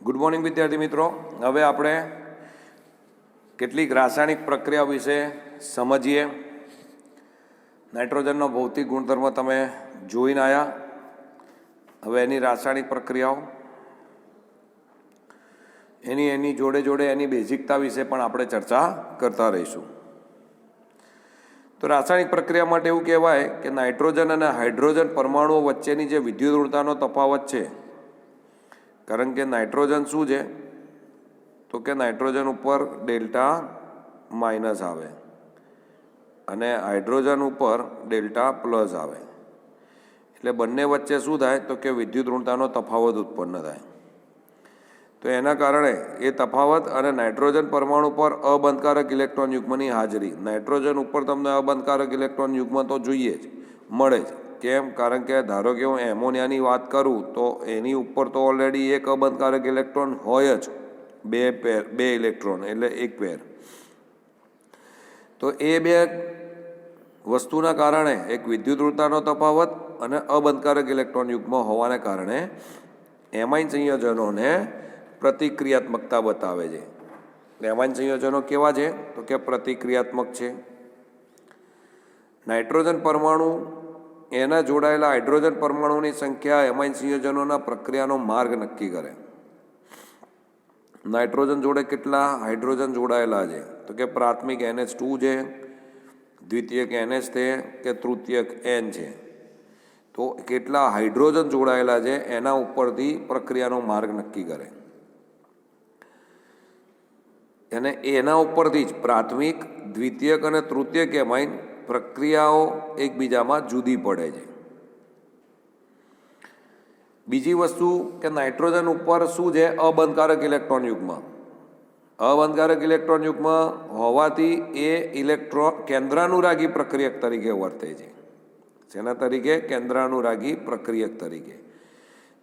Good morning વિદ્યાર્થી મિત્રો. હવે આપણે કેટલીક રાસાયણિક પ્રક્રિયા વિશે સમજીએ. નાઇટ્રોજનનો ભૌતિક ગુણધર્મ તમે જોઈને આવ્યા. હવે એની રાસાયણિક પ્રક્રિયાઓ એની જોડે એની બેઝિકતા વિશે પણ આપણે ચર્ચા કરતા રહીશું. તો રાસાયણિક પ્રક્રિયા માટે એવું કહેવાય કે નાઇટ્રોજન અને હાઇડ્રોજન પરમાણુઓ વચ્ચેની જે વિદ્યુત ઋણતાનો તફાવત છે, કારણ કે નાઇટ્રોજન શું છે તો કે નાઇટ્રોજન ઉપર ડેલ્ટા માઇનસ આવે અને હાઇડ્રોજન ઉપર ડેલ્ટા પ્લસ આવે, એટલે બંને વચ્ચે શું થાય તો કે વિદ્યુત ઋણતાનો તફાવત ઉત્પન્ન થાય. તો એના કારણે એ તફાવત અને નાઇટ્રોજન પરમાણુ પર અબંધકારક ઇલેક્ટ્રોન યુગ્મની હાજરી. નાઇટ્રોજન ઉપર તમને અબંધકારક ઇલેક્ટ્રોન યુગ્મ તો જોઈએ જ, મળે જ. કેમ? કારણ કે ધારો કે હું એમોનિયાની વાત કરું તો એની ઉપર તો ઓલરેડી એક અબંધકારક ઇલેક્ટ્રોન હોય જ, બે ઇલેક્ટ્રોન એટલે એક પેર. તો એ બે વસ્તુના કારણે એક વિદ્યુત ઋણતાનો તફાવત અને અબંધકારક ઇલેક્ટ્રોન યુગ્મ હોવાને કારણે એમાઇન સંયોજનોને પ્રતિક્રિયાત્મકતા બતાવે છે. એમાઇન સંયોજનો કેવા છે તો કે પ્રતિક્રિયાત્મક છે. નાઇટ્રોજન પરમાણુ એના જોડાયેલા હાઇડ્રોજન પરમાણુની સંખ્યા એમાઇન સંયોજનોના પ્રક્રિયાનો માર્ગ નક્કી કરે. નાઇટ્રોજન જોડે કેટલા હાઇડ્રોજન જોડાયેલા છે તો કે પ્રાથમિક NH2 છે, દ્વિતીયક NH છે કે તૃતીયક N છે. તો કેટલા હાઇડ્રોજન જોડાયેલા છે એના ઉપરથી પ્રક્રિયાનો માર્ગ નક્કી કરે અને એના ઉપરથી જ પ્રાથમિક, દ્વિતીયક અને તૃતીયક એમાઇન પ્રક્રિયાઓ એકબીજામાં જુદી પડે છે. બીજી વસ્તુ કે નાઇટ્રોજન ઉપર શું છે? અબંધકારક ઇલેક્ટ્રોન યુગ્મ. અબંધકારક ઇલેક્ટ્રોન યુગ્મ હોવાથી એ ઇલેક્ટ્રોન કેન્દ્રાનુરાગી પ્રક્રિયક તરીકે વર્તે છે. જેના તરીકે? કેન્દ્રાનુરાગી પ્રક્રિયક તરીકે.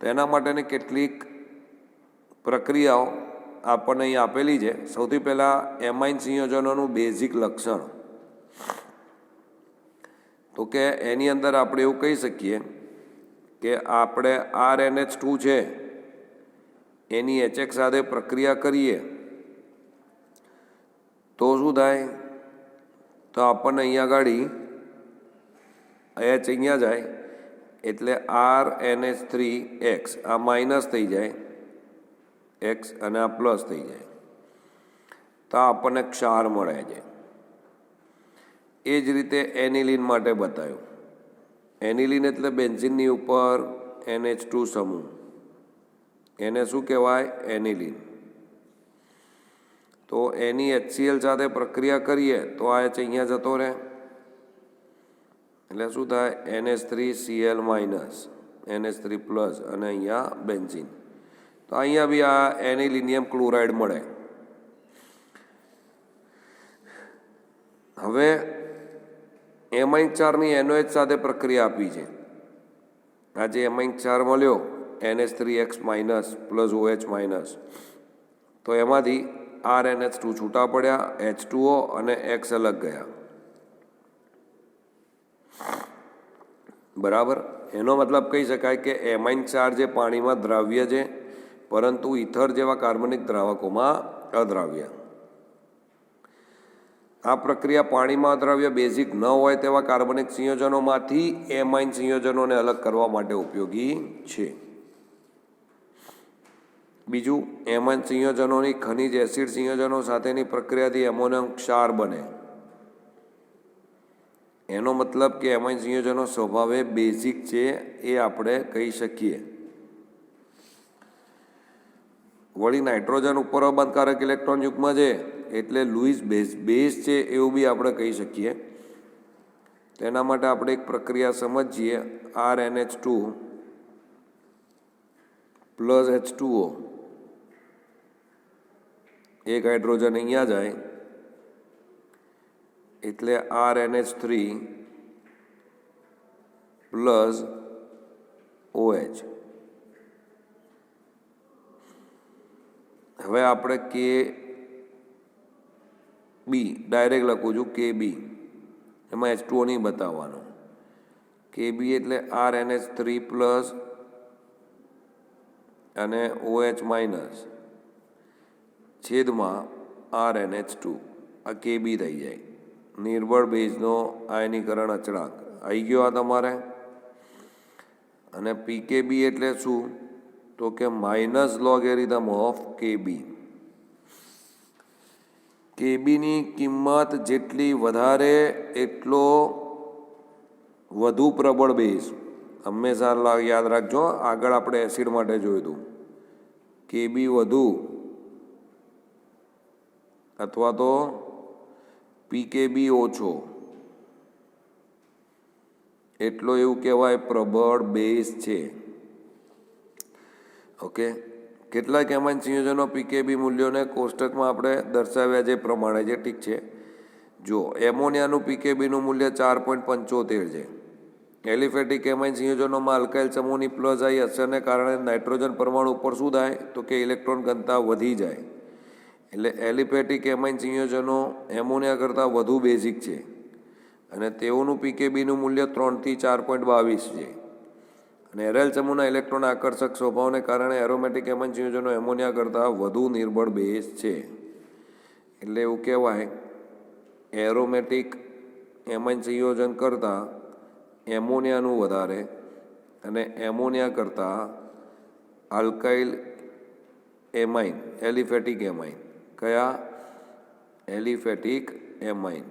તો એના માટેની કેટલીક પ્રક્રિયાઓ આપણને અહીં આપેલી છે. સૌથી પહેલાં એમાઇન સંયોજનોનું બેઝિક લક્ષણ. તો કે એની અંદર આપણે એવું કહી શકીએ કે આપણે RNH2 છે એની HX સાથે પ્રક્રિયા કરીએ તો શું થાય? તો આપણને અહીંયા આગળ H અહીંયા જાય એટલે RNH3X આ માઇનસ થઈ જાય X અને આ પ્લસ થઈ જાય, તો આપણને ક્ષાર મળે છે. એ જ રીતે એનિલિન માટે બતાવ્યું. એનિલિન એટલે બેન્ઝિનની ઉપર NH2 સમૂહ, એને શું કહેવાય? એનિલિન. તો એની HCl સાથે પ્રક્રિયા કરીએ તો આ H અહીંયા જતો રહે એટલે શું થાય? NH3Cl માઇનસ, NH3 પ્લસ અને અહીંયા બેન્ઝિન. તો અહીંયા બી આ એનિલિનિયમ ક્લોરાઇડ મળે. હવે એમાઇન ક્ષારની NOH સાથે પ્રક્રિયા આપી છે. આ જે એમાઇન ક્ષાર મળ્યો NH3X minus plus OH minus, તો એમાંથી RNH2 છૂટા પડ્યા, H2O અને X અલગ ગયા. બરાબર. એનો મતલબ કહી શકાય કે એમાઇન ક્ષાર જે પાણીમાં દ્રાવ્ય છે પરંતુ ઇથર જેવા કાર્બનિક દ્રાવકોમાં અદ્રાવ્ય. આ પ્રક્રિયા પાણીમાં અદ્રાવ્ય બેઝિક ન હોય તેવા કાર્બનિક સંયોજનોમાંથી એમાઇન સંયોજનોને અલગ કરવા માટે ઉપયોગી છે. બીજું, એમાઇન સંયોજનોની ખનિજ એસિડ સંયોજનો સાથેની પ્રક્રિયાથી એમોનિયમ ક્ષાર બને. એનો મતલબ કે એમાઇન સંયોજનો સ્વભાવે બેઝિક છે એ આપણે કહી શકીએ. વળી નાઇટ્રોજન ઉપર અબંધકારક ઇલેક્ટ્રોન યુગ્મ છે એટલે લુઈસ બેઝ છે એવું બી આપણે કહી શકીએ. તેના માટે આપણે એક પ્રક્રિયા સમજીએ. RNH2 પ્લસ H2O, એક હાઇડ્રોજન અહીંયા જાય એટલે RNH3 પ્લસ OH. હવે આપણે KB ડાયરેક્ટ લખું છું, KB એમાં H2O નહીં બતાવવાનો. KB એટલે RNH3 પ્લસ અને OH માઇનસ છેદમાં RnH2 આ KB થઈ જાય. નિર્બળ બેઝનો આયનીકરણ અચળાંક આવી ગયો આ તમારે. અને PKB એટલે શું? તો કે માઇનસ લોગેરિધમ ઓફ KB. KBની કિંમત જેટલી વધારે એટલો વધુ પ્રબળ બેઝ. હંમેશા યાદ રાખજો, આગળ આપણે એસિડ માટે જોયું હતું. KB વધુ અથવા તો PKB ઓછો એટલો એવું કહેવાય પ્રબળ બેઝ છે. ઓકે, કેટલાક એમાઇન સંયોજનો PKB મૂલ્યોને કોષ્ટકમાં આપણે દર્શાવ્યા જે પ્રમાણે છે. ઠીક છે, જો એમોનિયાનું PKBનું મૂલ્ય 4.75 છે. એલિફેટિક એમાઇન સંયોજનોમાં આલ્કાઇલ સમૂહની પ્લસ આઈ અસરને કારણે નાઇટ્રોજન પરમાણુ ઉપર શું થાય? તો કે ઇલેક્ટ્રોન ઘનતા વધી જાય. એટલે એલિફેટિક એમાઇન સંયોજનો એમોનિયા કરતાં વધુ બેઝિક છે અને તેઓનું PKBનું મૂલ્ય 3 થી 4.22 છે. અને એરેલ સમૂહના ઇલેક્ટ્રોન આકર્ષક સ્વભાવને કારણે એરોમેટિક એમાઇન સંયોજનો એમોનિયા કરતાં વધુ નિર્બળ બેઝ છે. એટલે એવું કહેવાય એરોમેટિક એમાઇન સંયોજન કરતાં એમોનિયાનું વધારે અને એમોનિયા કરતાં આલ્કાઇલ એમાઇન એલિફેટિક એમાઇન. કયા? Aliphatic amine.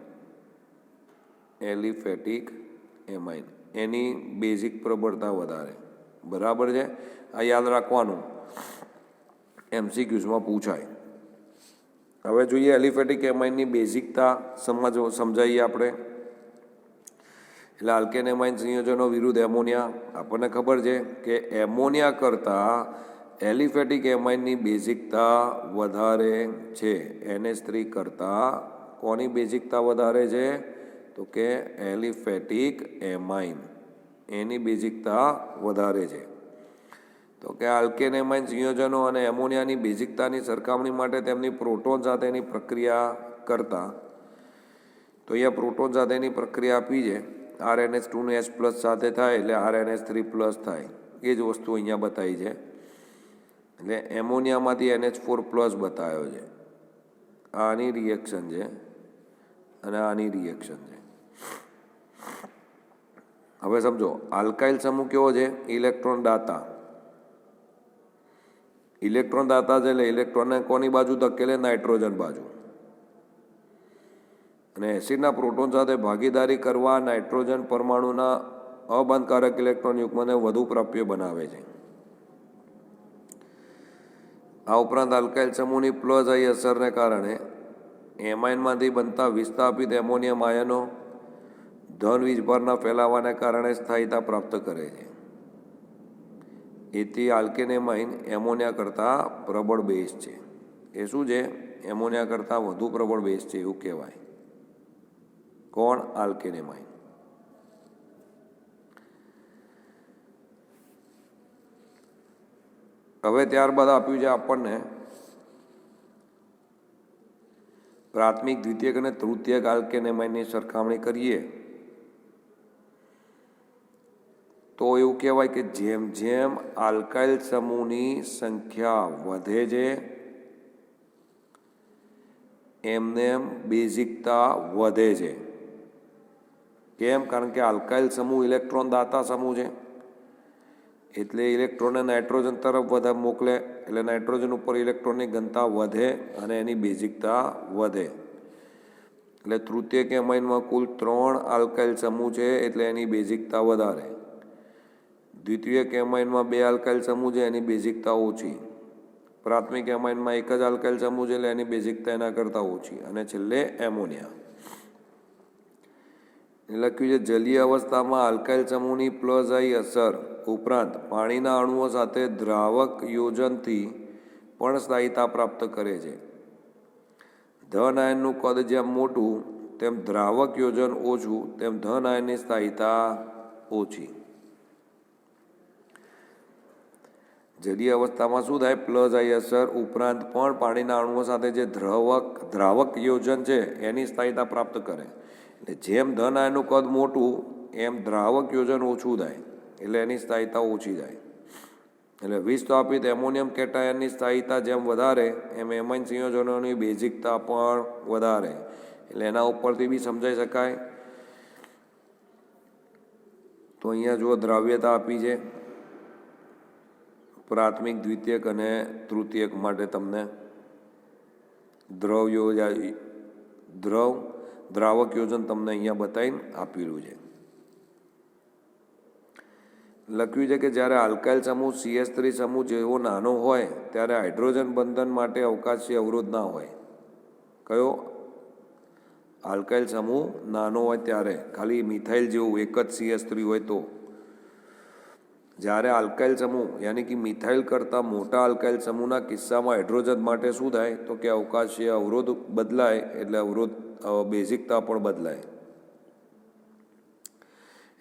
એલિફેટિક એમાઇન એની બેઝિક પ્રબળતા વધારે. બરાબર છે, આ યાદ રાખવાનું, MCQsમાં પૂછાય. હવે જોઈએ એલિફેટિક એમાઇનની બેઝિકતા સમજાવીએ આપણે. એટલે આલ્કેન એમાઇન સંયોજનો વિરુદ્ધ એમોનિયા. આપણને ખબર છે કે એમોનિયા કરતાં એલિફેટિક એમાઇનની બેઝિકતા વધારે છે. NH3 કરતાં કોની બેઝિકતા વધારે છે? તો કે એલિફેટિક એમાઇન એની બેઝિકતા વધારે છે. તો કે આલ્કેન એમાઇન સંયોજનો અને એમોનિયાની બેઝિકતાની સરખામણી માટે તેમની પ્રોટોન સાથેની પ્રક્રિયા કરતા, તો અહીંયા પ્રોટોન સાથેની પ્રક્રિયા આપી છે. RnH2 ને H+ સાથે થાય એટલે RnH3+ થાય. એ જ વસ્તુ અહીંયા બતાવી છે. એટલે એમોનિયામાંથી NH4+ બતાવ્યો છે. આની રિએક્શન છે અને આની રિએક્શન છે. હવે સમજો, આલ્કાઇલ સમૂહ કેવો છે? ઇલેક્ટ્રોન દાતા. ઇલેક્ટ્રોન દાતા છે એટલે ઇલેક્ટ્રોનને કોની બાજુ ધકેલે? નાઇટ્રોજન બાજુ. અને એસિડના પ્રોટોન સાથે ભાગીદારી કરવા નાઇટ્રોજન પરમાણુના અબંધકારક ઇલેક્ટ્રોન યુગ્મને વધુ પ્રાપ્ય બનાવે છે. આ ઉપરાંત આલ્કાઇલ સમૂહની પ્લસ આઈ અસરને કારણે એમાઇનમાંથી બનતા વિસ્થાપિત એમોનિયમ આયનો ધન વીજભારના ફેલાવાને કારણે સ્થાયીતા પ્રાપ્ત કરે છે. એથી આલ્કેન એમાઇન એમોનિયા કરતાં પ્રબળ બેઝ છે. એ શું છે? એમોનિયા કરતાં વધુ પ્રબળ બેઝ છે એવું કહેવાય. કોણ? Alkane amine. હવે ત્યારબાદ આપ્યું છે આપણને પ્રાથમિક, દ્વિતીયક અને તૃતીયક આલ્કેન એમાઇનની સરખામણી કરીએ તો એવું કહેવાય કે જેમ જેમ આલ્કાઇલ સમૂહની સંખ્યા વધે છે એમ બેઝિકતા વધે છે. કેમ? કારણ કે આલ્કાઇલ સમૂહ ઇલેક્ટ્રોન દાતા સમૂહ છે એટલે ઇલેક્ટ્રોનને નાઇટ્રોજન તરફ વધારે મોકલે એટલે નાઇટ્રોજન ઉપર ઇલેક્ટ્રોનની ઘનતા વધે અને એની બેઝિકતા વધે. એટલે તૃતીયક એમાઇનમાં કુલ 3 આલ્કાઇલ સમૂહ છે એટલે એની બેઝિકતા વધારે. દ્વિતીયક એમાઇનમાં 2 આલ્કાઇલ સમૂહ છે એની બેઝિકતા ઓછી. પ્રાથમિક એમાઇનમાં 1 જ આલ્કાઇલ સમૂહ છે એટલે એની બેઝિકતા એના કરતાં ઓછી. અને છેલ્લે એમોનિયા. લખ્યું છે જલીય અવસ્થામાં આલ્કાઇલ સમૂહની પ્લસ આઈ અસર ઉપરાંત પાણીના અણુઓ સાથે દ્રાવક યોજનથી પણ સ્થાયીતા પ્રાપ્ત કરે છે. ધન આયનનું કદ જેમ મોટું તેમ દ્રાવક યોજન ઓછું તેમ ધન આયનની સ્થાયીતા ઓછી. જલીય અવસ્થામાં શું થાય? પ્લસ આઈ અસર ઉપરાંત પણ પાણીના અણુઓ સાથે જે દ્રાવક યોજન છે એની સ્થાયીતા પ્રાપ્ત કરે. એટલે જેમ ધન આયનનું કદ મોટું એમ દ્રાવક યોજન ઓછું થાય એટલે એની સ્થાયીતા ઓછી થાય. એટલે વિસ્થાપિત એમોનિયમ કેટાયનની સ્થાયીતા જેમ વધારે એમ એમાઇન સંયોજનોની બેઝિકતા પણ વધારે. એટલે એના ઉપરથી બી સમજાઈ શકાય. તો અહીંયા જુઓ દ્રાવ્યતા આપી છે પ્રાથમિક, દ્વિતીયક અને તૃતીયક માટે. તમને દ્રાવક યોજન તમને અહીંયા બતાવીને આપેલું છે. લખ્યું છે કે જ્યારે આલ્કાઇલ સમૂહ CH3 સમૂહ જેવો નાનો હોય ત્યારે હાઇડ્રોજન બંધન માટે અવકાશી અવરોધ ના હોય. કયો? આલ્કાઇલ સમૂહ નાનો હોય ત્યારે, ખાલી મિથાઇલ જેવું એક જ CH3 હોય તો. જ્યારે આલ્કાઇલ સમૂહ યાની કે મિથાઇલ કરતાં મોટા આલ્કાઇલ સમૂહના કિસ્સામાં હાઇડ્રોજન માટે શું થાય તો કે અવકાશીય અવરોધ બદલાય, એટલે બેઝિકતા પણ બદલાય.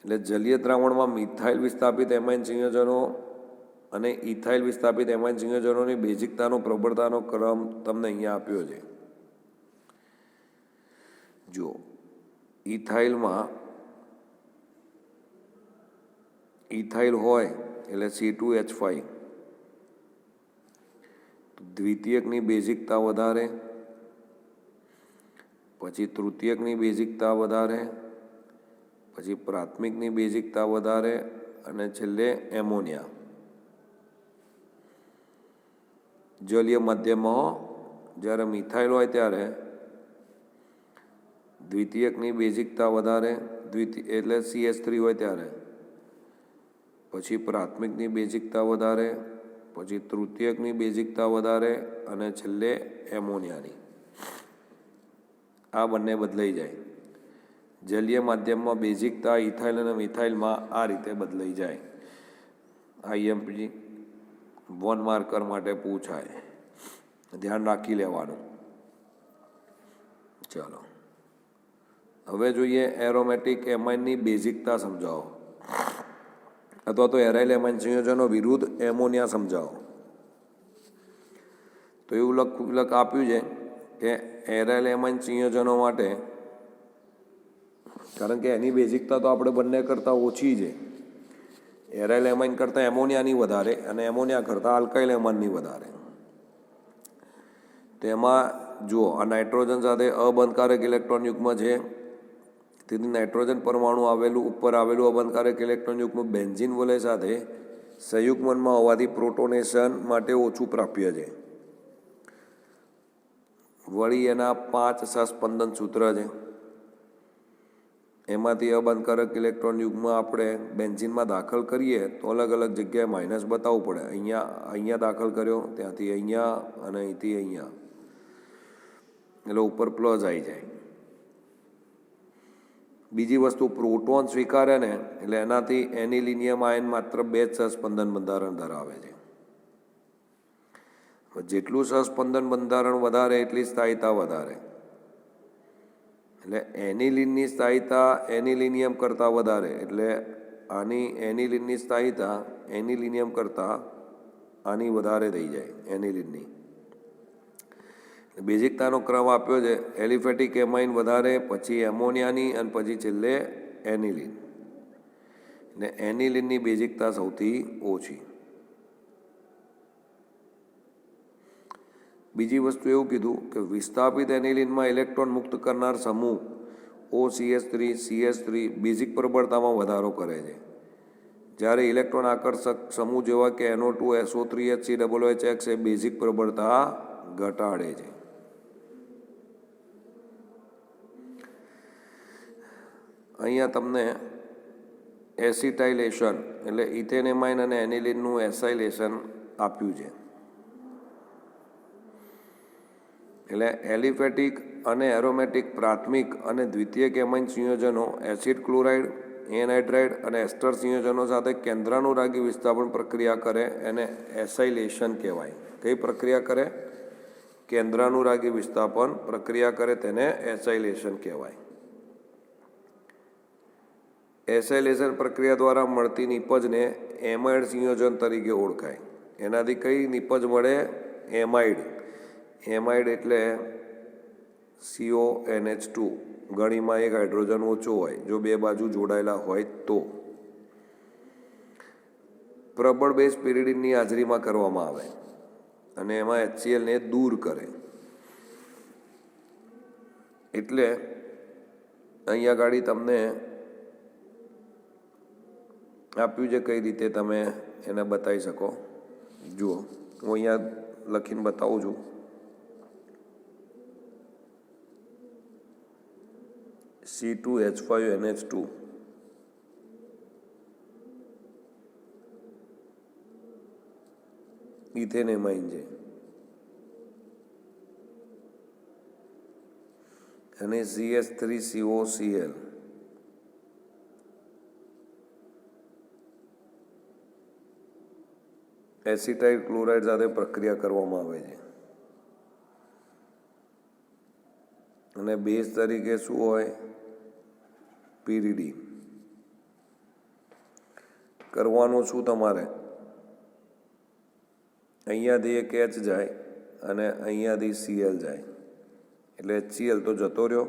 એટલે જલીય દ્રાવણમાં મિથાઇલ વિસ્થાપિત એમાઇન સંયોજનો અને ઇથાઇલ વિસ્થાપિત એમાઇન સંયોજનોની બેઝિકતાનો પ્રબળતાનો ક્રમ તમને અહીંયા આપ્યો છે. જો ઇથાઇલમાં ઇથાઇલ હોય એટલે C2H5, દ્વિતીયકની બેઝિકતા વધારે, પછી તૃતીયકની બેઝિકતા વધારે, પછી પ્રાથમિકની બેઝિકતા વધારે અને છેલ્લે એમોનિયા. જલીય માધ્યમમાં જ્યારે મિથાઇલ હોય ત્યારે દ્વિતીયકની બેઝિકતા વધારે, એટલે CH3 હોય ત્યારે, પછી પ્રાથમિકની બેઝિકતા વધારે, પછી તૃતીયકની બેઝિકતા વધારે અને છેલ્લે એમોનિયાની. આ બંને બદલાઈ જાય. જલીય માધ્યમમાં બેઝિકતા ઇથાઇલ અને મિથાઇલમાં આ રીતે બદલાઈ જાય. IMP 1 માર્કર માટે પૂછાય, ધ્યાન રાખી લેવાનું. ચાલો હવે જોઈએ એરોમેટિક એમાઇનની બેઝિકતા સમજાવો, અથવા તો એરાઇલ એમાઇન સંયોજનો વિરુદ્ધ એમોનિયા સમજાવો. તો એવું આપ્યું છે કે એરાઇલ એમાઇન સંયોજનો માટે, કારણ કે એની બેઝિકતા તો આપણે બંને કરતાં ઓછી છે. એરાઇલ એમાઇન કરતાં એમોનિયાની વધારે અને એમોનિયા કરતાં આલ્કાઇલ એમાઇનની વધારે. તેમાં જુઓ, આ નાઇટ્રોજન સાથે અબંધકારક ઇલેક્ટ્રોન યુગ્મ છે. તેથી નાઇટ્રોજન પરમાણુ ઉપર આવેલું અબંધકારક ઇલેક્ટ્રોન યુગ્મ બેન્ઝીન વલય સાથે સંયુગ્મનમાં હોવાથી પ્રોટોનેશન માટે ઓછું પ્રાપ્ય છે. વળી એના 5 સહસ્પંદન સૂત્ર છે. એમાંથી અબંધકારક ઇલેક્ટ્રોન યુગ્મ આપણે બેન્ઝીનમાં દાખલ કરીએ તો અલગ અલગ જગ્યાએ માઇનસ બતાવવું પડે. અહીંયા દાખલ કર્યો, ત્યાંથી અહીંયા અને અહીંથી અહીંયા, એટલે ઉપર પ્લસ આવી જાય. બીજી વસ્તુ, પ્રોટોન સ્વીકારે ને એટલે એનાથી એનિલિનિયમ આયન માત્ર 2 જ સહસ્પંદન બંધારણ ધરાવે છે. જેટલું સહસ્પંદન બંધારણ વધારે એટલી સ્થાયીતા વધારે. એટલે એનિલિનની સ્થાયીતા એનિલિનિયમ કરતાં વધારે, એટલે આની એનિલિનની સ્થાયીતા એનિલિનિયમ કરતાં આની વધારે થઈ જાય, એનિલિનની. બેઝિકતાનો ક્રમ આપ્યો છે, એલિફેટિક એમાઇન વધારે, પછી એમોનિયાની અને પછી છેલ્લે એનિલિન. ને એનિલિનની બેઝિકતા સૌથી ઓછી. બીજી વસ્તુ એવું કીધું કે વિસ્થાપિત એનિલિનમાં ઇલેક્ટ્રોન મુક્ત કરનાર સમૂહ OCH3 CH3 બેઝિક પ્રબળતામાં વધારો કરે છે, જ્યારે ઇલેક્ટ્રોન આકર્ષક સમૂહ જેવા કે NO2 SO3 HCOOH એ બેઝિક પ્રબળતા ઘટાડે છે. અહીંયા તમને એસિટાઇલેશન એટલે ઇથેનેમાઇન અને એનિલિનનું એસાઇલેશન આપ્યું છે. એટલે એલિફેટિક અને એરોમેટિક પ્રાથમિક અને દ્વિતીયક એમાઇન સંયોજનો એસિડ ક્લોરાઇડ, એનહાઇડ્રાઇડ અને એસ્ટર સંયોજનો સાથે કેન્દ્રાનુરાગી વિસ્થાપન પ્રક્રિયા કરે એને એસાઇલેશન કહેવાય. કઈ પ્રક્રિયા કરે? કેન્દ્રાનુરાગી વિસ્થાપન પ્રક્રિયા કરે તેને એસાઇલેશન કહેવાય. એસાઇલેશન પ્રક્રિયા દ્વારા મળતી નિપજને એમાઇડ સંયોજન તરીકે ઓળખાય. એનાથી કઈ નિપજ મળે? એમાઇડ. એમાઇડ એટલે CONH2, ગણીમાં એક હાઇડ્રોજન ઓછો હોય જો બે બાજુ જોડાયેલા હોય તો. પ્રબળ બેઝ પિરિડિનની હાજરીમાં કરવામાં આવે અને એમાં HClને દૂર કરે. એટલે અહીંયા ગાડી તમને આપ્યું છે કઈ રીતે તમે એને બતાવી શકો. જુઓ, હું અહીંયા લખીને બતાવું છું. C2H5NH2 ઇથેનેમાઇન છે અને CH3COCl એસિટાઇલ ક્લોરાઇડ સાથે પ્રક્રિયા કરવામાં આવે છે અને બેઝ તરીકે શું હોય? પિરિડીન. કરવાનું શું તમારે? અહીંયાથી એક H જાય અને અહીંયાથી Cl જાય એટલે HCl તો જતો રહ્યો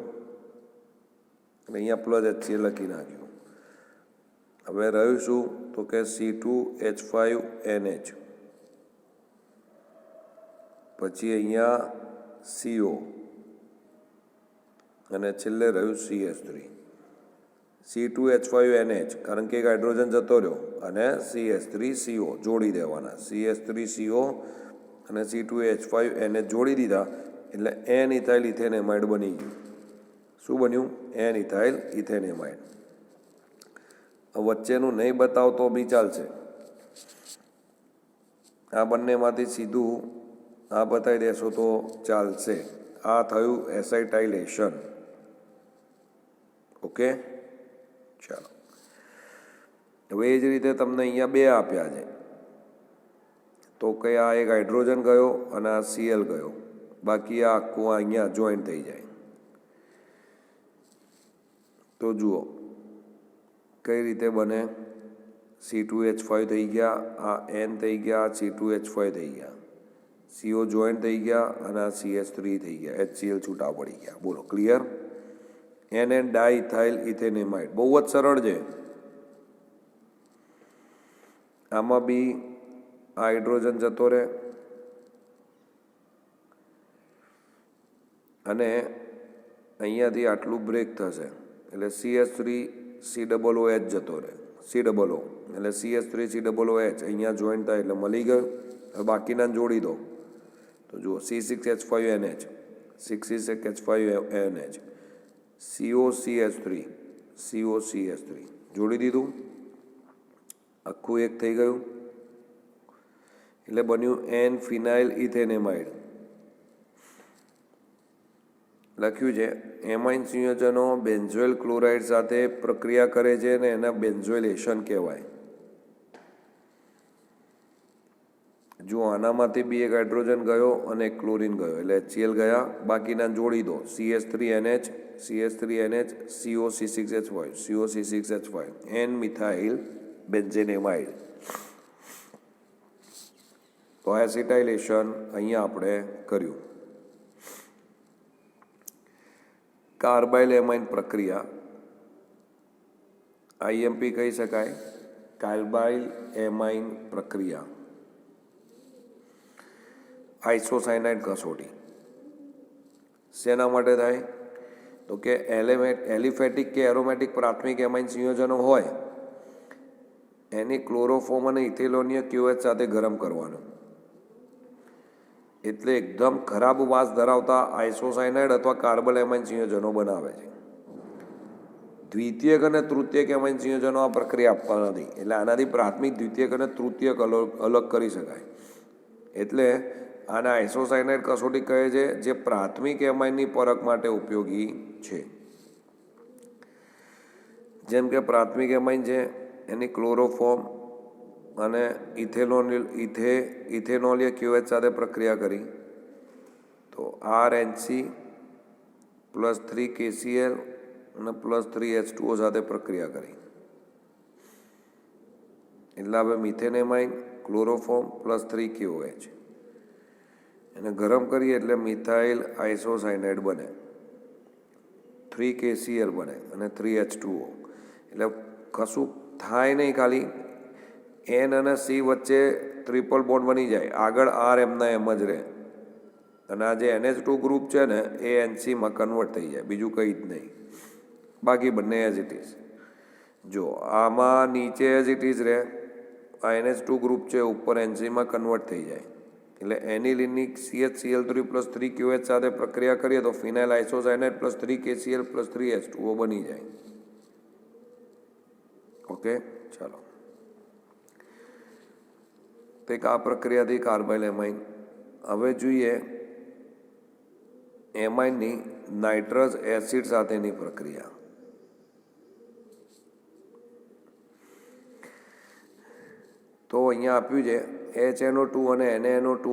એટલે અહીંયા પ્લસ HCl લખી નાખ્યું. હવે રહ્યું શું? તો કે C2H5NH, પછી અહીંયા CO અને છેલ્લે રહ્યું CH3. C2H5NH કારણ કે એક હાઇડ્રોજન જતો રહ્યો અને CH3CO જોડી દેવાના. CH3CO અને C2H5NH જોડી દીધા એટલે N-ઇથાઇલ ઇથેનેમાઇડ બની ગયું. શું બન્યું? N-ઇથાઇલ ઇથેનેમાઇડ. વચ્ચેનું નહીં બતાવતો બી ચાલશે. આ બંનેમાંથી સીધું આ બતાવી દેશો તો ચાલશે. આ થયું એસાઇટાઇલેશન. ઓકે, ચાલો. હવે એ જ રીતે તમને અહીંયા બે આપ્યા છે તો કે આ એક હાઇડ્રોજન ગયો અને આ Cl ગયો, બાકી આ આખું અહીંયા જોઈન્ટ થઈ જાય. તો જુઓ કઈ રીતે બને. C2H5 થઈ ગયા, આ N થઈ ગયા, C2H5 થઈ ગયા, CO જોઈન્ટ થઈ ગયા અને આ CH3 થઈ ગયા, HCl છૂટા પડી ગયા. બોલો, ક્લિયર? NN ડાઇથાઇલ ઇથેનેમાઇડ. બહુ જ સરળ છે. આમાં બી હાઇડ્રોજન જતો રહે અને અહીંયાથી આટલું બ્રેક થશે એટલે CH3COOH જતો રહે, COO એટલે CH3COOH અહીંયા જોઈન્ટ થાય એટલે મળી ગયું. હવે બાકીના જોડી દો તો જુઓ C6H5NH, 6H5NH, COCH3, COCH3 જોડી દીધું, આખું એક થઈ ગયું એટલે બન્યું N-ફિનાઇલ ઇથેનેમાઇડ. લખ્યું છે એમાઇન સંયોજનો બેન્ઝોઇલ ક્લોરાઇડ સાથે પ્રક્રિયા કરે છે અને એના બેન્ઝોઇલેશન કહેવાય. જો આનામાંથી બી એક હાઇડ્રોજન ગયો અને એક ક્લોરીન ગયો એટલે HCl ગયા, બાકીના જોડી દો CH3NH, CH3NH, COC6H5, COC6H5, N-મિથાઇલ બેન્ઝેનેમાઇડ. તો એસિટાઇલેશન અહીંયા આપણે કર્યું. કાર્બાઇલ એમાઇન પ્રક્રિયા IMP કહી શકાય. કાર્બાઇલ એમાઇન પ્રક્રિયા આઇસોસાયનાઇડ કસોટી શેના માટે થાય? તો કે એલિફેટિક કે એરોમેટિક પ્રાથમિક એમાઇન સંયોજનો હોય એની ક્લોરોફોર્મ અને ઇથેલોનિય QH સાથે ગરમ કરવાનું એટલે એકદમ ખરાબ વાસ ધરાવતા આઇસોસાયનાઇડ અથવા કાર્બલ એમાઇન સંયોજનો બનાવે છે. દ્વિતીયક અને તૃતીયક એમાઇન સંયોજનો આ પ્રક્રિયા આપવા નથી એટલે આનાથી પ્રાથમિક, દ્વિતીયક અને તૃતીયક અલગ કરી શકાય. એટલે આના આઇસોસાયનાઇડ કસોટી કહે છે જે પ્રાથમિક એમાઇનની પરખ માટે ઉપયોગી છે. જેમ કે પ્રાથમિક એમાઇન છે એની ક્લોરોફોર્મ અને ઇથેનોલિય QH સાથે પ્રક્રિયા કરી તો RNC પ્લસ 3 KCl અને પ્લસ 3 H2O સાથે પ્રક્રિયા કરી એટલે હવે મિથેનેમાઇન, ક્લોરોફોર્મ પ્લસ 3 KOH એને ગરમ કરીએ એટલે મિથાઇલ આઇસોસાયનાઇડ બને, 3 KCl બને અને 3 H2O. એટલે કશું થાય નહીં, ખાલી એન અને સી વચ્ચે ટ્રિપલ બોન્ડ બની જાય, આગળ આર એમના એમ જ રહે, અને આ જે NH2 ગ્રુપ છે ને એ NCમાં કન્વર્ટ થઈ જાય, બીજું કંઈ જ નહીં. બાકી બંને એઝ ઇટ ઇઝ. જો આમાં નીચે એઝ ઇટ ઇઝ રહે, આ NH2 ગ્રુપ છે ઉપર NCમાં કન્વર્ટ થઈ જાય. એટલે એનિલિનની CHCl3+3QH સાથે પ્રક્રિયા કરીએ તો ફિનાઇલ આઇસોસાયનાઇડ +3KCl+3H2O બની જાય. ઓકે, ચાલો. તો એક આ પ્રક્રિયાથી કાર્બાઇલ એમાઇન. હવે જોઈએ એમાઇનની નાઇટ્રસ એસિડ સાથેની પ્રક્રિયા. તો અહીંયા આપ્યું છે HNO2 અને NaNO2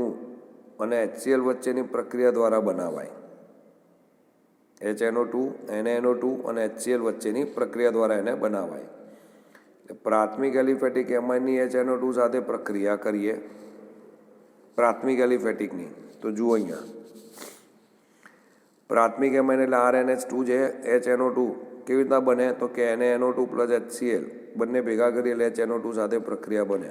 અને HCl વચ્ચેની પ્રક્રિયા દ્વારા બનાવાય. HNO2, NaNO2 અને HCl વચ્ચેની પ્રક્રિયા દ્વારા એને બનાવાય. પ્રાથમિક એલિફેટિક એમાઇનની HNO2 સાથે પ્રક્રિયા કરીએ, પ્રાથમિક એલિફેટિકની. તો જુઓ અહીંયા પ્રાથમિક એમાઇન એટલે RNH2 છે, HNO2 કેવી રીતના બને તો કે NaNO2 + HCl બંને ભેગા કરી એટલે HNO2 સાથે પ્રક્રિયા બને.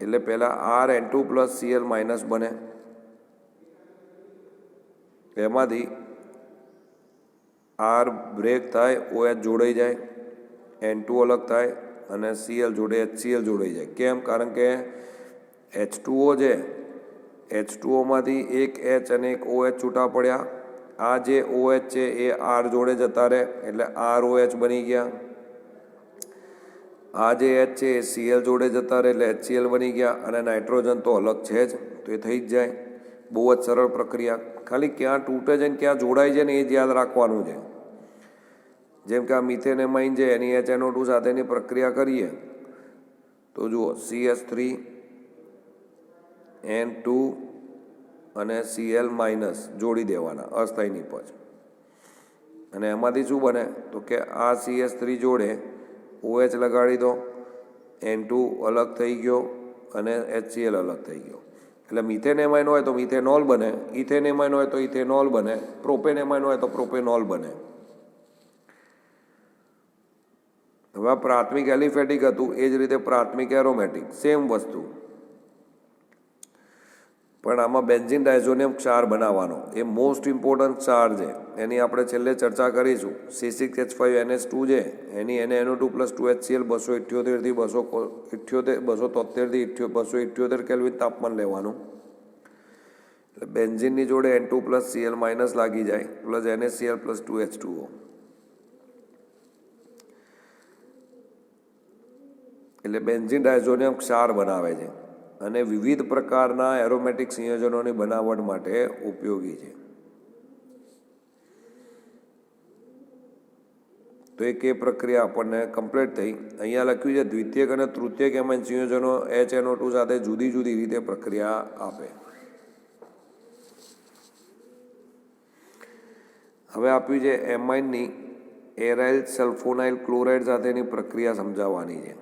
એટલે પહેલાં RN2 + Cl- બને, એમાંથી R બ્રેક થાય, OH જોડાઈ જાય, N2 અલગ થાય અને Cl જોડે HCl જોડાઈ જાય. કેમ? કારણ કે H2O છે, H2Oમાંથી એક H અને એક OH છૂટા પડ્યા. આ જે OH છે એ R જોડે જતા રહે એટલે ROH બની ગયા. આ જે H છે એ Cl જોડે જતા રહે એટલે HCl બની ગયા. અને નાઇટ્રોજન તો અલગ છે જ, તો એ થઈ જ જાય. બહુ જ સરળ પ્રક્રિયા. ખાલી ક્યાં તૂટે છે ને ક્યાં જોડાય છે ને એ જ યાદ રાખવાનું છે. જેમ કે આ મિથેન એમાઇન છે એની HNO2 સાથેની પ્રક્રિયા કરીએ તો જુઓ CH3 N2 અને Cl- જોડી દેવાના અસ્થાયી નિપજ. અને એમાંથી શું બને તો કે આ CH3 જોડે OH લગાડી દો, N2 અલગ થઈ ગયો અને HCl અલગ થઈ ગયો. એટલે મિથેન એમાઇન હોય તો મિથેનોલ બને, ઇથેન એમાઇન હોય તો ઇથેનોલ બને, પ્રોપેન એમાઇન હોય તો પ્રોપેનોલ બને. હવે પ્રાથમિક એલિફેટિક હતું એ જ રીતે પ્રાથમિક એરોમેટિક સેમ વસ્તુ, પણ આમાં બેન્ઝીન ડાયઝોનિયમ ક્ષાર બનાવવાનો. એ મોસ્ટ ઇમ્પોર્ટન્ટ ક્ષાર છે, એની આપણે છેલ્લે ચર્ચા કરીશું. C6H5NH2 છે એની NaNO2 + 2HCl 278 થી 278 કેલ્વિન તાપમાન લેવાનું. એટલે બેન્ઝીનની જોડે N2 + Cl- લાગી જાય પ્લસ NaCl + 2H2O. એટલે બેન્ઝીન ડાયઝોનિયમ ક્ષાર બનાવે છે અને વિવિધ પ્રકારના એરોમેટિક સંયોજનોની બનાવટ માટે ઉપયોગી છે. તો એક એ પ્રક્રિયા આપણને કમ્પ્લીટ થઈ. અહીંયા લખ્યું છે દ્વિતીયક અને તૃતીયક એમાઇન સંયોજનો HNO2 સાથે જુદી જુદી રીતે પ્રક્રિયા આપે. હવે આપ્યું છે એમાઇનની એરાઇલ સલ્ફોનાઇલ ક્લોરાઇડ સાથેની પ્રક્રિયા સમજાવવાની છે.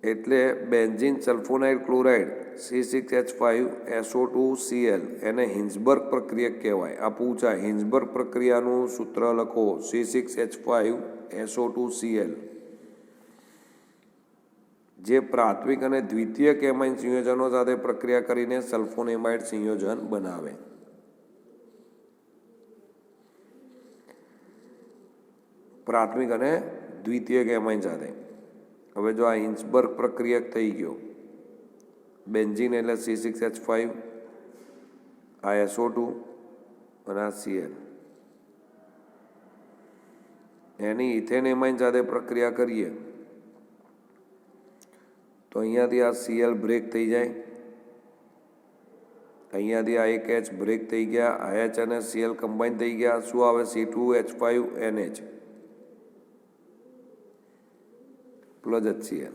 એટલે બેન્ઝીન સલ્ફોનાઇલ ક્લોરાઇડ C6H5SO2Cl એને હિન્ઝબર્ગ પ્રક્રિયા કહેવાય. આ પૂછાય, હિન્ઝબર્ગ પ્રક્રિયાનું સૂત્ર લખો C6H5SO2Cl. જે પ્રાથમિક અને દ્વિતીયક એમાઇન સંયોજનો સાથે પ્રક્રિયા કરીને સલ્ફોનેમાઇડ સંયોજન બનાવે. પ્રાથમિક અને દ્વિતીયક એમાઇન સાથે. હવે જો આ હિન્ઝબર્ગ પ્રક્રિયા થઈ ગયો, બેન્ઝીન એટલે C6H5, આ SO2 અને આ Cl, એની ઇથેન એમાઇન સાથે પ્રક્રિયા કરીએ તો અહીંયાથી આ Cl બ્રેક થઈ જાય, અહીંયાથી આ એક H બ્રેક થઈ ગયા, આ H અને Cl કમ્બાઈન થઈ ગયા. શું આવે? C2H5NH plus HCl.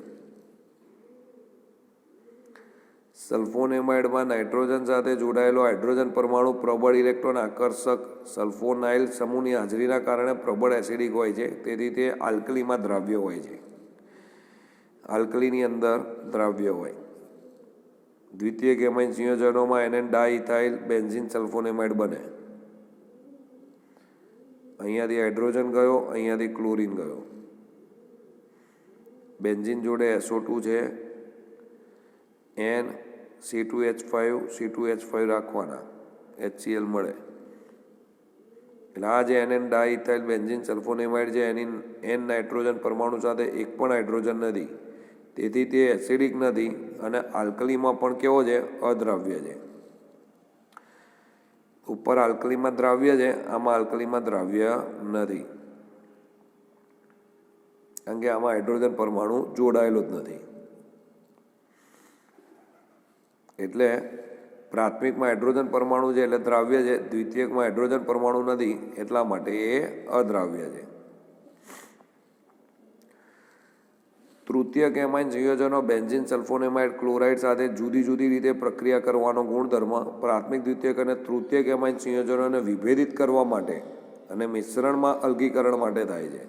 સલ્ફોનેમાઇડમાં નાઇટ્રોજન સાથે જોડાયેલો હાઇડ્રોજન પરમાણુ પ્રબળ ઇલેક્ટ્રોન આકર્ષક સલ્ફોનાઇલ સમૂહની હાજરીના કારણે પ્રબળ એસિડિક હોય છે. તેથી તે આલ્કલીમાં દ્રાવ્ય હોય છે, આલ્કલીની અંદર દ્રાવ્ય હોય. દ્વિતીયક એમાઇન સંયોજનોમાં NN ડાઇથાઇલ બેન્ઝીન સલ્ફોનેમાઇડ બને. અહીંયાથી હાઇડ્રોજન ગયો, અહીંયાથી ક્લોરીન ગયો. બેન્ઝીન જોડે SO2 છે, C2H5 રાખવાના, HCl મળે. એટલે આ જે NN ડાઇથાઇલ બેન્ઝીન સલ્ફોનેમાઇડ છે એની N નાઇટ્રોજન પરમાણુ સાથે એક પણ હાઇડ્રોજન નથી, તેથી તે એસિડિક નથી અને આલ્કલીમાં પણ કેવો છે? અદ્રાવ્ય છે. ઉપર આલ્કલીમાં દ્રાવ્ય છે, આમાં આલ્કલીમાં દ્રાવ્ય નથી, કારણ કે આમાં હાઇડ્રોજન પરમાણુ જોડાયેલો જ નથી. એટલે પ્રાથમિકમાં હાઇડ્રોજન પરમાણુ છે એટલે દ્રાવ્ય છે, દ્વિતીયકમાં હાઇડ્રોજન પરમાણુ નથી એટલા માટે એ અદ્રાવ્ય છે. તૃતીયક એમાઇન સંયોજનો બેન્ઝીન સલ્ફોનેમાઇડ ક્લોરાઇડ સાથે જુદી જુદી રીતે પ્રક્રિયા કરવાનો ગુણધર્મ પ્રાથમિક, દ્વિતીયક અને તૃતીયક એમાઇન સંયોજનોને વિભેદિત કરવા માટે અને મિશ્રણમાં અલગીકરણ માટે થાય છે.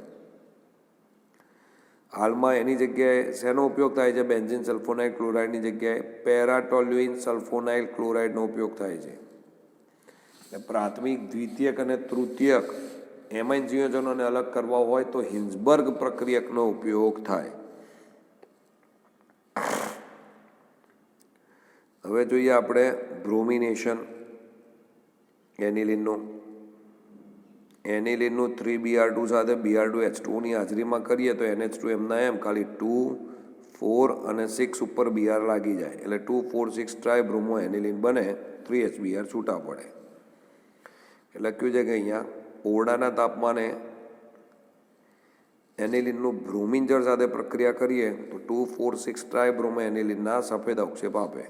હાલમાં એની જગ્યાએ શેનો ઉપયોગ થાય છે? બેન્ઝીન સલ્ફોનાઇલ ક્લોરાઇડની જગ્યાએ પેરાટોલ્યુઇન સલ્ફોનાઇલ ક્લોરાઇડનો ઉપયોગ થાય છે. એટલે પ્રાથમિક, દ્વિતીયક અને તૃતીયક એમાઇન સંયોજનોને અલગ કરવા હોય તો હિન્ઝબર્ગ પ્રક્રિયકનો ઉપયોગ થાય. હવે જોઈએ આપણે બ્રોમિનેશન એનિલિનનું. એનિલિનનું 3Br2 સાથે Br2H2ની હાજરીમાં કરીએ તો NH2 એમના એમ ખાલી 2, 4 અને 6 ઉપર Br લાગી જાય એટલે 2, 4, 6 ટ્રાયબ્રોમો એનિલિન બને, 3HBr છૂટા પડે. એટલે લખ્યું છે કે અહીંયા ઓરડાના તાપમાને એનિલિનનું બ્રોમિન જળ સાથે પ્રક્રિયા કરીએ તો 2, 4, 6 ટ્રાયબ્રોમો એનિલિનના સફેદ અવક્ષેપ આપે.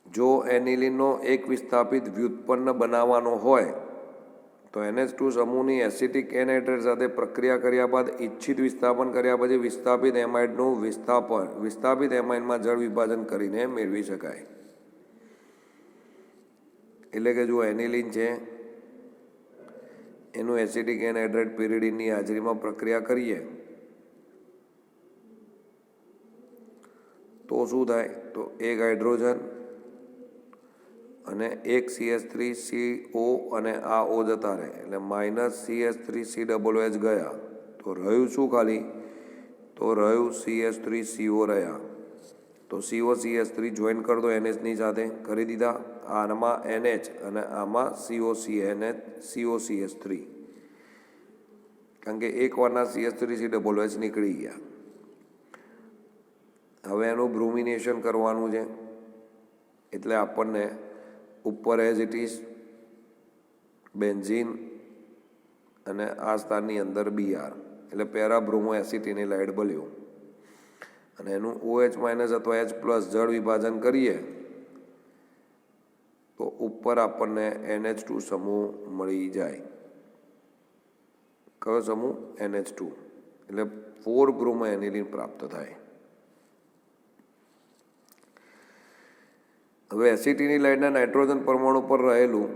જો એનિલિનનો એક વિસ્થાપિત વ્યુત્પન્ન બનાવવાનો હોય તો NH2 સમૂહની એસિટિક એનહાઇડ્રેટ સાથે પ્રક્રિયા કર્યા બાદ ઇચ્છિત વિસ્થાપન કર્યા પછી વિસ્થાપિત એમાઇડનું વિસ્થાપિત એમાઇડમાં જળ વિભાજન કરીને મેળવી શકાય. એટલે કે જો એનિલિન છે એનું એસિટિક એનહાઇડ્રેટ પિરિડિનની હાજરીમાં પ્રક્રિયા કરીએ તો શું થાય? તો એક હાઇડ્રોજન અને એક CH3CO અને આ O જતા રહે એટલે -CH3COOH ગયા તો રહ્યું શું? ખાલી તો રહ્યું CH3CO રહ્યા. તો COCH3 જોઈન કરી દો NHની સાથે, કરી દીધા. આમાં NH અને આમાં COCH3, કારણ કે એક વારના CH3COOH નીકળી ગયા. હવે એનું બ્રોમિનેશન કરવાનું છે એટલે આપણને ઉપર એઝ ઇટ ઇઝ બેન્ઝીન અને આ સ્થાનની અંદર Br એટલે પેરાબ્રોમો એસિટિનિલાઇડ બન્યું અને એનું OH- અથવા H+ જળ વિભાજન કરીએ તો ઉપર આપણને NH2 સમૂહ મળી જાય. કયો સમૂહ? NH2. એટલે 4 બ્રોમો એનિલિન પ્રાપ્ત થાય. હવે એસિટિનિલાઇડના નાઇટ્રોજન પરમાણુ પર રહેલું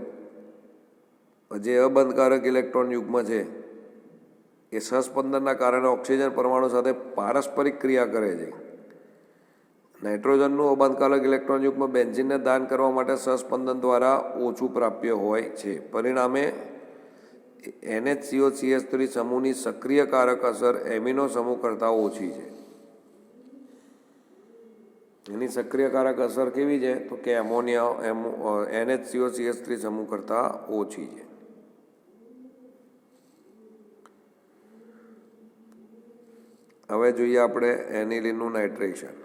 જે અબંધકારક ઇલેક્ટ્રોન યુગ્મ છે એ સહસ્પંદનના કારણે ઓક્સિજન પરમાણુ સાથે પારસ્પરિક ક્રિયા કરે છે. નાઇટ્રોજનનું અબંધકારક ઇલેક્ટ્રોન યુગ્મ બેન્ઝીનને દાન કરવા માટે સહસ્પંદન દ્વારા ઓછું પ્રાપ્ય હોય છે. પરિણામે NHCOCH3 સમૂહની સક્રિયકારક અસર એમિનો સમૂહ કરતાં ઓછી છે. એની સક્રિયકારક અસર કેવી છે? તો કે NHCOCH3 સમૂહ કરતાં ઓછી છે. હવે જોઈએ આપણે એનિલિનનું નાઇટ્રેશન.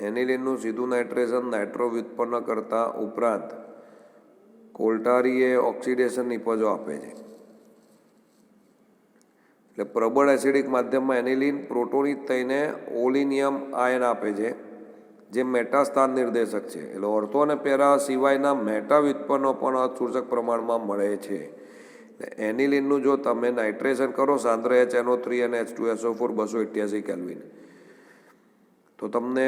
એનિલિનનું સીધું નાઇટ્રેશન નાઇટ્રો વ્યુત્પન્ન કરતા ઉપરાંત કોલ્ટારીએ ઓક્સિડેશન નિપજો આપે છે. એટલે પ્રબળ એસિડિક માધ્યમમાં એનિલિન પ્રોટોનિત થઈને ઓલિનિયમ આયન આપે છે જે મેટા સ્થાન નિર્દેશક છે. એટલે ઓર્થો અને પેરા સિવાયના મેટા વ્યુત્પન્નો પણ અસૂચક પ્રમાણમાં મળે છે. એટલે એનિલિનનું જો તમે નાઇટ્રેશન કરો સાંદ્ર HNO3 અને H2SO4 288 કેલ્વિન તો તમને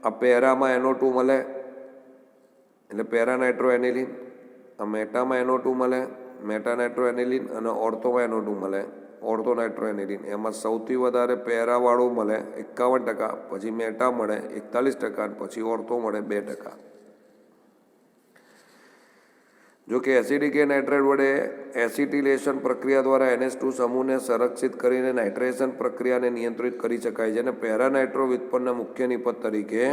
આ પેરામાં NO2 મળે એટલે પેરા નાઇટ્રો એનિલિન, આ મેટામાં NO2 મળે મેટા નાઇટ્રો એનિલિન અને ઓર્થોમાં NO2 મળે ઓર્થો નાઇટ્રોએનિલિન. એમાં સૌથી વધારે પેરાવાળું મળે 51%, પછી મેટા મળે 41%, પછી ઓર્થો મળે 2%. જો કે એસિડિક નાઇટ્રેટ વડે એસિટિલેશન પ્રક્રિયા દ્વારા NH2 સમૂહને સંરક્ષિત કરીને નાઇટ્રેશન પ્રક્રિયાને નિયંત્રિત કરી શકાય છે અને પેરાનાઇટ્રો વ્યુત્પન્ન મુખ્ય નિપજ તરીકે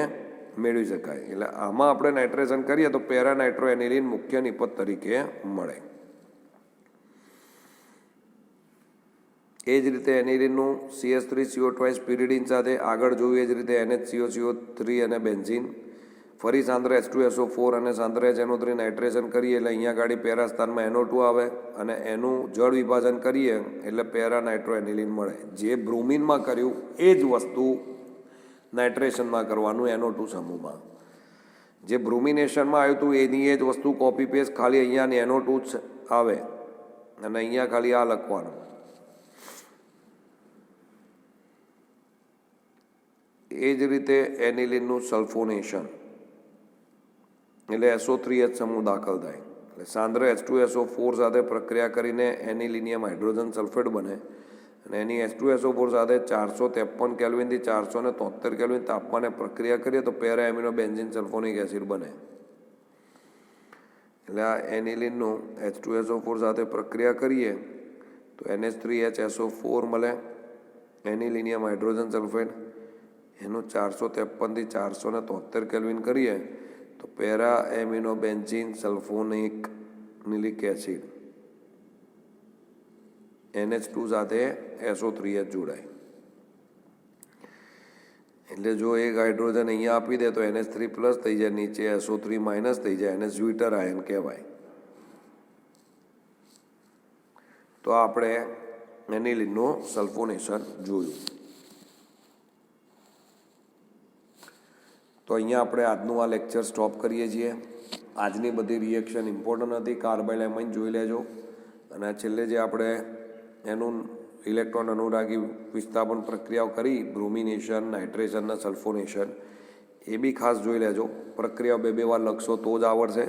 મેળવી શકાય. એટલે આમાં આપણે નાઇટ્રેશન કરીએ તો પેરાનાઇટ્રોએનિલિન મુખ્ય નિપજ તરીકે મળે. એ જ રીતે એનિલિનનું CH3CO2 સ્પિરિડિન સાથે આગળ જોયું એ જ રીતે NHCOCO3 અને બેન્ઝીન, ફરી સાંદ્ર H2SO4 અને સાંદ્ર HNO3 નાઇટ્રેશન કરીએ એટલે અહીંયા ગાડી પેરા સ્થાનમાં NO2 આવે અને એનું જળ વિભાજન કરીએ એટલે પેરા નાઇટ્રોએનિલિન મળે. જે બ્રોમિનમાં કર્યું એ જ વસ્તુ નાઇટ્રેશનમાં કરવાનું NO2 સમૂહમાં. જે બ્રોમિનેશનમાં આવ્યું હતું એની એ જ વસ્તુ કોપી પેસ્ટ, ખાલી અહીંયા NO2 જ આવે અને અહીંયા ખાલી આ લખવાનું. એ જ રીતે એનિલિનનું સલ્ફોનેશન એટલે SO3H સમૂહ દાખલ થાય એટલે સાંદ્ર H2SO4 સાથે પ્રક્રિયા કરીને એનિલિનિયમ હાઇડ્રોજન સલ્ફેટ બને અને એની H2SO4 સાથે 453 કેલ્વિનથી 473 કેલ્વિન તાપમાને પ્રક્રિયા કરીએ તો para amino benzene sulphonic acid બને. એટલે આ એનિલિનનું H2SO4 સાથે પ્રક્રિયા કરીએ તો NH3HSO4 મળે, એનિલિનિયમ હાઇડ્રોજન સલ્ફેટ, એનું 453થી 473 કેલ્વિન કરીએ તો પેરા એમિનો બેન્ઝીન સલ્ફોનિક નિલિક એસિડ NH2 સાથે SO3H જોડાય. એટલે જો એક હાઇડ્રોજન અહીંયા આપી દે તો NH3+ થઈ જાય, નીચે SO3- થઈ જાય, એને ઝ્વિટર આયન કહેવાય. તો આપણે એનિલિનનું સલ્ફોનેશન જોયું. તો અહીંયા આપણે આજનું આ લેક્ચર સ્ટોપ કરીએ છીએ. આજની બધી રિએક્શન ઇમ્પોર્ટન્ટ હતી, કાર્બાઇલ એમાઇન જોઈ લેજો. અને છેલ્લે જે આપણે એનું ઇલેક્ટ્રોન અનુરાગી વિસ્થાપન પ્રક્રિયાઓ કરી, બ્રોમિનેશન, નાઇટ્રેશન અને સલ્ફોનેશન, એ બી ખાસ જોઈ લેજો. પ્રક્રિયાઓ બે વાર લખશો તો જ આવડશે.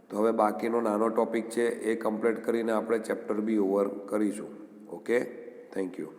તો હવે બાકીનો નાનો ટોપિક છે એ કમ્પ્લીટ કરીને આપણે ચેપ્ટર બી ઓવર કરીશું. Okay, thank you.